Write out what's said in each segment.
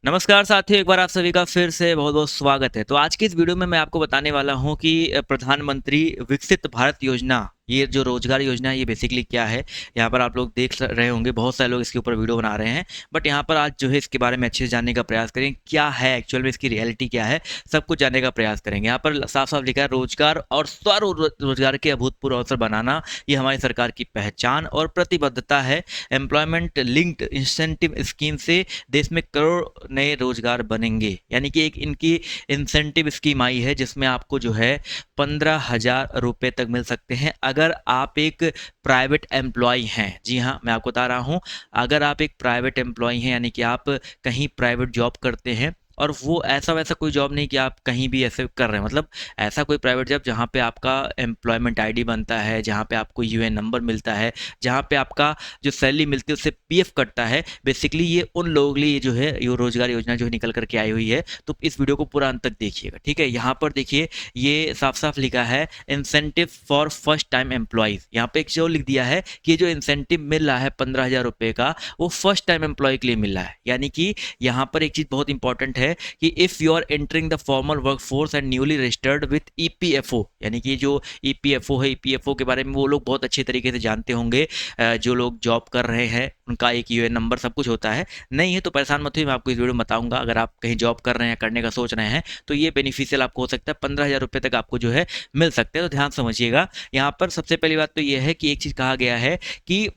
नमस्कार साथियों, एक बार आप सभी का फिर से बहुत-बहुत स्वागत है। तो आज की इस वीडियो में मैं आपको बताने वाला हूँ कि प्रधानमंत्री विकसित भारत योजना, ये जो रोजगार योजना है, ये बेसिकली क्या है? यहाँ पर आप लोग देख रहे होंगे, बहुत सारे लोग इसके ऊपर वीडियो बना रहे हैं। बट यहाँ पर आज जो है इसके बारे में अच्छे से जानने का प्रयास करेंगे, क्या है एक्चुअल में, इसकी रियलिटी क्या है, सब कुछ जानने का प्रयास करेंगे। यहाँ पर साफ-साफ लिखा है, रोजगार और स्वरोजगार के अभूतपूर्व अवसर बनाना, ये हमारी सरकार की पहचान और प्रतिबद्धता है। एम्प्लॉयमेंट लिंक्ड इंसेंटिव स्कीम से देश में करोड़ नए रोजगार बनेंगे। यानी कि एक इनकी इंसेंटिव स्कीम आई है जिसमें आपको जो है 15,000 रुपये तक मिल सकते हैं अगर आप एक प्राइवेट एम्प्लॉय हैं। जी हाँ, मैं आपको बता रहा हूँ, अगर आप एक प्राइवेट एम्प्लॉय हैं, यानी कि आप कहीं प्राइवेट जॉब करते हैं, और वो ऐसा वैसा कोई जॉब नहीं कि आप कहीं भी ऐसे कर रहे हैं, मतलब ऐसा कोई प्राइवेट जॉब जहाँ पे आपका एम्प्लॉयमेंट आईडी बनता है, जहाँ पे आपको यूएन नंबर मिलता है, जहाँ पे आपका जो सैलरी मिलती है उससे पीएफ कटता है। बेसिकली ये उन लोगों के लिए जो है ये रोजगार योजना जो निकल करके आई हुई है। तो इस वीडियो को पूरा अंत तक देखिएगा, ठीक है। यहाँ पर देखिए, ये साफ साफ लिखा है, incentive for first time employees. यहाँ पे एक जो लिख दिया है कि जो इंसेंटिव मिल रहा है 15,000 रुपये का, वो फर्स्ट टाइम एम्प्लॉय के लिए मिल रहा है। यानी कि यहाँ पर एक चीज़ बहुत इंपॉर्टेंट है कि if you are entering the formal workforce and newly registered with EPFO, यानी कि जो ईपीएफओ है, ईपीएफओ के बारे में वो लोग बहुत अच्छे तरीके से जानते होंगे। जो लोग जॉब कर रहे हैं उनका एक यूएन नंबर सब कुछ होता है। नहीं है तो परेशान मत होइए, मैं आपको इस वीडियो में बताऊंगा। अगर आप कहीं जॉब कर रहे हैं, करने का सोच रहे हैं, तो ये बेनिफिशियल आपको हो सकता है। 15,000 रुपये तक आपको जो है मिल सकते हैं। तो ध्यान समझिएगा, यहाँ पर सबसे पहली बात तो ये है कि एक चीज़ कहा गया है कि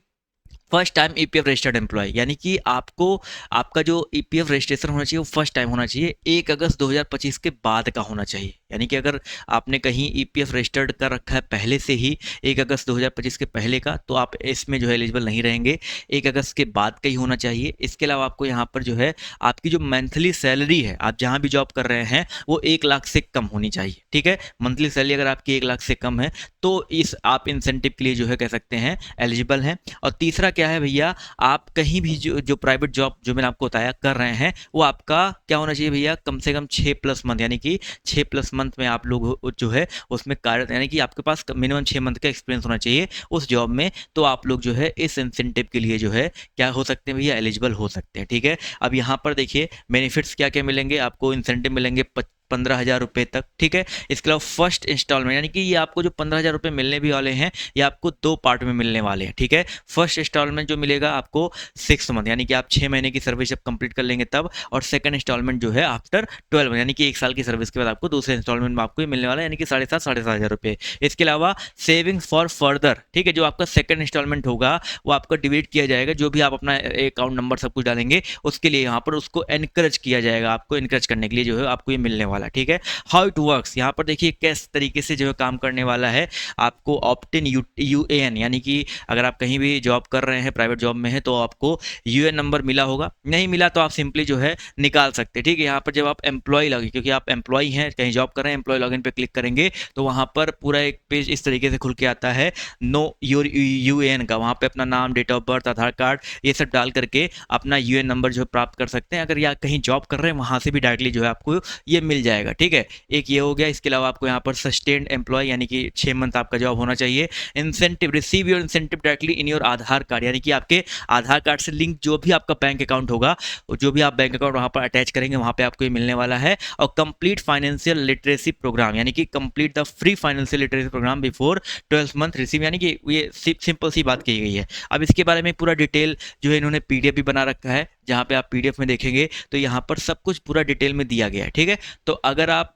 first time EPF registered employ, यानी कि आपको आपका जो ईपीएफ रजिस्ट्रेशन होना चाहिए वो फर्स्ट टाइम होना चाहिए, 1 अगस्त 2025 के बाद का होना चाहिए। यानी कि अगर आपने कहीं ईपीएफ रजिस्टर्ड कर रखा है पहले से ही, 1 अगस्त 2025 के पहले का, तो आप इसमें जो है एलिजिबल नहीं रहेंगे। 1 अगस्त के बाद का ही होना चाहिए। इसके अलावा आपको यहाँ पर जो है आपकी जो मंथली सैलरी है, आप जहाँ भी जॉब कर रहे हैं, वो 1 लाख से कम होनी चाहिए, ठीक है। मंथली सैलरी अगर आपकी 1 लाख से कम है तो इस आप इंसेंटिव के लिए जो है कह सकते हैं एलिजिबल हैं। और तीसरा क्या है भैया, आप कहीं भी जो प्राइवेट जॉब जो मैंने आपको बताया कर रहे हैं, वो आपका क्या होना चाहिए भैया, कम से कम 6+ मंथ, यानी कि 6+ मंथ में आप लोग जो है उसमें कार्य, यानी कि आपके पास मिनिमम 6 मंथ का एक्सपीरियंस होना चाहिए उस जॉब में। तो आप लोग जो है इस इंसेंटिव के लिए जो है क्या हो सकते हैं भैया, एलिजिबल हो सकते हैं, ठीक है। अब यहाँ पर देखिए बेनिफिट्स क्या क्या मिलेंगे आपको। इंसेंटिव मिलेंगे 15,000 रुपये तक, ठीक है। इसके अलावा फर्स्ट इंस्टॉलमेंट, यानी कि ये आपको जो 15,000 रुपये मिलने भी वाले हैं, ये आपको 2 पार्ट में मिलने वाले हैं, ठीक है। फर्स्ट इंस्टॉलमेंट जो मिलेगा आपको 6 मंथ, यानी कि आप 6 महीने की सर्विस जब कंप्लीट कर लेंगे तब। और सेकंड इंस्टॉलमेंट जो है आफ्टर 12 मंथ, यानी कि 1 साल की सर्विस के बाद आपको दूसरे इंस्टॉलमेंट में आपको ये मिलने वाला है, यानी कि 7,500 इसके अलावा सेविंग्स फॉर फर्दर, ठीक है। जो आपका सेकंड इंस्टॉलमेंट होगा वो आपका डिलीट किया जाएगा, जो भी आप अपना अकाउंट नंबर सब कुछ डालेंगे उसके लिए यहाँ पर उसको एनकरेज किया जाएगा, आपको एनकरेज करने के लिए जो है आपको ये मिलने वाला, ठीक है। हाउ इट वर्क्स, यहाँ पर देखिए किस तरीके से जो है काम करने वाला है। आपको ऑप्टिन यूएएन, यानी कि अगर आप कहीं भी जॉब कर रहे हैं, प्राइवेट जॉब में है, तो आपको यूएन नंबर मिला होगा। नहीं मिला तो आप सिंपली जो है निकाल सकते हैं, ठीक है। यहाँ पर जब आप एम्प्लॉय लॉगिन, क्योंकि आप एम्प्लॉय हैं, कहीं जॉब कर रहे हैं, एम्प्लॉय लॉगिन पे क्लिक करेंगे तो वहाँ पर पूरा एक पेज इस तरीके से खुल के आता है, नो योर यूएएन का। वहाँ पे अपना नाम, date of birth, Aadhaar card, ये सब डाल करके अपना यूएएन नंबर जो है प्राप्त कर सकते हैं। अगर या कहीं जॉब कर रहे हैं वहाँ से भी डायरेक्टली जो है आपको ये मिल जाएगा, ठीक है। एक ये हो गया। इसके अलावा आपको यहाँ पर सस्टेन्ड एम्प्लॉय, यानी कि 6 मंथ आपका जॉब होना चाहिए। Incentive, receive your incentive directly in your Aadhaar card, यानी कि आपके आधार कार्ड से लिंक जो भी आपका बैंक अकाउंट होगा, जो भी आप बैंक अकाउंट वहाँ पर अटैच करेंगे वहाँ पे आपको ये मिलने वाला है। और कंप्लीट फाइनेंशियल लिटरेसी प्रोग्राम, यानी कि complete the free financial literacy programme before 12 month receive, यानी कि ये सिंपल सी बात कही गई है। अब इसके बारे में पूरा डिटेल जो है इन्होंने पीडीएफ भी बना रखा है, जहाँ पे आप पीडीएफ में देखेंगे तो यहाँ पर सब कुछ पूरा डिटेल में दिया गया है, ठीक है। तो अगर आप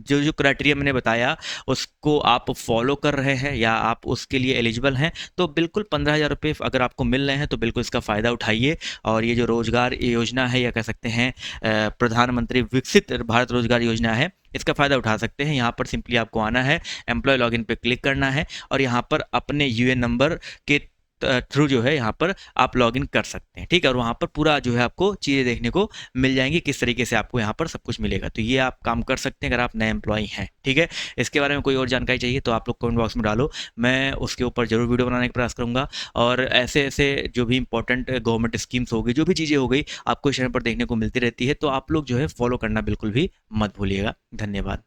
जो जो क्राइटेरिया मैंने बताया उसको आप फॉलो कर रहे हैं या आप उसके लिए एलिजिबल हैं, तो बिल्कुल 15,000 रुपये अगर आपको मिल रहे हैं तो बिल्कुल इसका फ़ायदा उठाइए। और ये जो रोजगार योजना है, या कह सकते हैं प्रधानमंत्री विकसित भारत रोजगार योजना है, इसका फ़ायदा उठा सकते हैं। यहाँ पर सिंपली आपको आना है, एम्प्लॉय लॉगिन पे क्लिक करना है और यहाँ पर अपने यूएन नंबर के थ्रू जो है यहाँ पर आप लॉगिन कर सकते हैं, ठीक है। और वहाँ पर पूरा जो है आपको चीज़ें देखने को मिल जाएंगी, किस तरीके से आपको यहाँ पर सब कुछ मिलेगा। तो ये आप काम कर सकते हैं अगर आप नए एम्प्लॉय हैं, ठीक है। इसके बारे में कोई और जानकारी चाहिए तो आप लोग कमेंट बॉक्स में डालो, मैं उसके ऊपर जरूर वीडियो बनाने का प्रयास करूँगा। और ऐसे ऐसे जो भी इंपॉर्टेंट गवर्नमेंट स्कीम्स हो गई, जो भी चीज़ें हो गई, आपको इस चैनल पर देखने को मिलती रहती है, तो आप लोग जो है फॉलो करना बिल्कुल भी मत भूलिएगा। धन्यवाद।